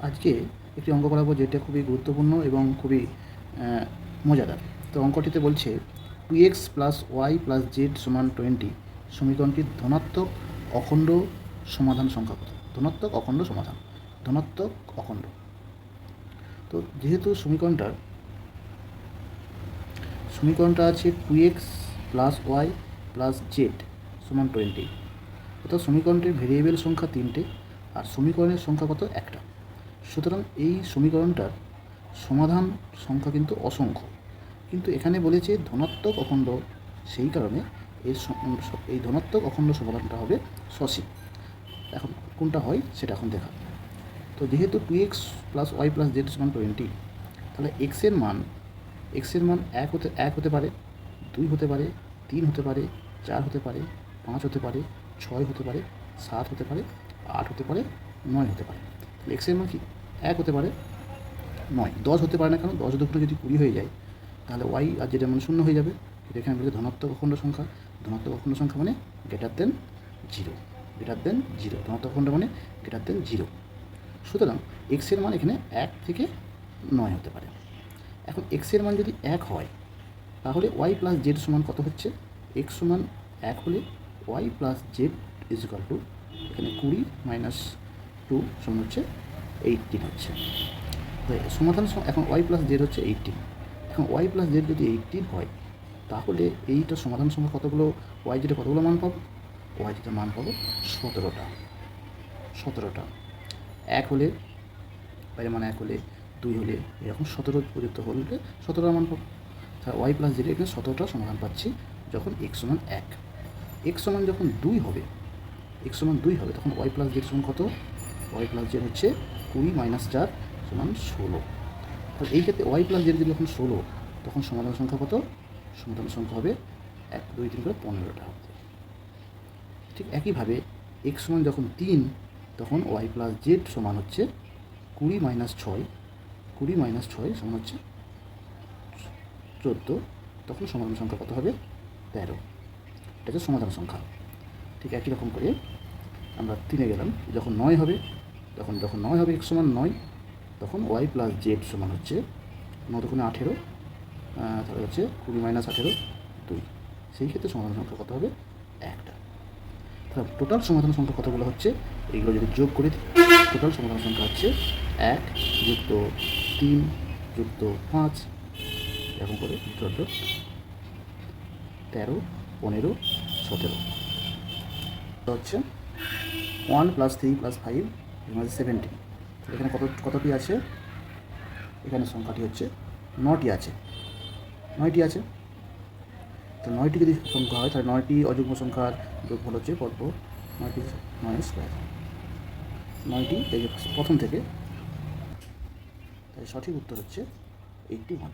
আজকে একটি অঙ্ক করাবো যেটা খুবই গুরুত্বপূর্ণ এবং খুবই মজাদার। তো অঙ্কটিতে বলছে 2x plus Y plus Z সমান 20 সমীকরণটির ধনাত্মক অখণ্ড সমাধান সংখ্যা কত? ধনাত্মক অখণ্ড সমাধান, ধনাত্মক অখণ্ড। তো যেহেতু সমীকরণটা আছে 2x plus Y plus Z সমান 20, অর্থাৎ সমীকরণটির ভেরিয়েবল সংখ্যা 3টে আর সমীকরণের সংখ্যা কত? একটা। সুতরাং এই সমীকরণটার সমাধান সংখ্যা কিন্তু অসংখ্য, কিন্তু এখানে বলেছে ধনাত্মক অখণ্ড, সেই কারণে এই ধনাত্মক অখণ্ড সমাধানটা হবে সসীম। এখন কোনটা হয় সেটা এখন দেখা। তো যেহেতু 2x plus Y plus Z সমান 20, তাহলে এক্সের মান এক হতে পারে, 2 হতে পারে, 3 হতে পারে, 4 হতে পারে, 5 হতে পারে, 6 হতে পারে, 7 হতে পারে, 8 হতে পারে, 9 হতে পারে। তাহলে এক্সের মান কি? 1 হতে পারে, 9, 10 হতে পারে না, কারণ 10 দুগুণে যদি 20 হয়ে যায় তাহলে ওয়াই আর যেটা মানে 0 হয়ে যাবে। কিন্তু এখানে বলছে ধনাত্মক অখণ্ড সংখ্যা, ধনাত্মক অখণ্ড সংখ্যা মানে গ্রেটার দেন 0, ধনাত্মক অখণ্ড মানে গ্রেটার দেন 0। সুতরাং এক্সের মান এখানে 1 থেকে 9 হতে পারে। এখন এক্সের মান যদি 1 হয় তাহলে ওয়াই প্লাস জেড সমান কত হচ্ছে? এক্স সমান 1 হলে Y plus Z is equal to, এখানে 20 মাইনাস 2 সমান হচ্ছে 18 হচ্ছে। সমাধান এখন ওয়াই প্লাস জেড হচ্ছে 18। এখন ওয়াই প্লাস জেড যদি 18 হয় তাহলে এইটা সমাধান সংখ্যা কতগুলো? ওয়াই জেডে কতগুলো মান পাবো? ওয়াই জেডের মান পাবো 17টা। 1 হলে, বাইরে মান 1 হলে, 2 হলে, এরকম 17 পর্যন্ত হলে 17টা মান পাবো। তাহলে ওয়াই প্লাস জেডে এখানে 17টা সমাধান পাচ্ছি যখন এক্স সমান 1। এক্স সমান যখন 2 হবে, তখন ওয়াই প্লাস জেড সমান কত? ওয়াই প্লাস জেড হচ্ছে 20 মাইনাস 4 সমান 16। তাহলে এই ক্ষেত্রে ওয়াই প্লাস জেড যদি যখন 16, তখন সমাধান সংখ্যা কত? সমাধান সংখ্যা হবে 1, 2, 3 করে 15টা হবে। ঠিক একইভাবে এক্স সমান যখন 3, তখন ওয়াই প্লাস জেড সমান হচ্ছে 20 মাইনাস 6 সমান হচ্ছে 14, তখন সমাধান সংখ্যা কত হবে? 13। এটা হচ্ছে সমাধান সংখ্যা। ঠিক একই রকম করে আমরা 3-এ গেলাম, যখন 9 হবে, যখন 9 হবে এক্স সমান 9, তখন ওয়াই প্লাস জেড সমান হচ্ছে 9 দুগুণে 18, তাহলে হচ্ছে 20 মাইনাস 18 2। সেই ক্ষেত্রে সমাধান সংখ্যা কত হবে? 1টা। তাহলে টোটাল সমাধান সংখ্যা কতগুলো হচ্ছে? এইগুলো যদি যোগ করে টোটাল সমাধান সংখ্যা হচ্ছে 1 যুক্ত 3 যুক্ত 5, এরকম করে 13, 15, 17 হচ্ছে 1 প্লাস 3 প্লাস 5 17। এখানে কতটি আছে? এখানে সংখ্যাটি হচ্ছে 9টি আছে। তো 9টি যদি সংখ্যা হয় তাহলে 9টি অযুগ্ম সংখ্যার যোগফল হচ্ছে 9টি 9 স্কোয়ার, 9টি এই প্রথম থেকে। তাই সঠিক উত্তর হচ্ছে 81।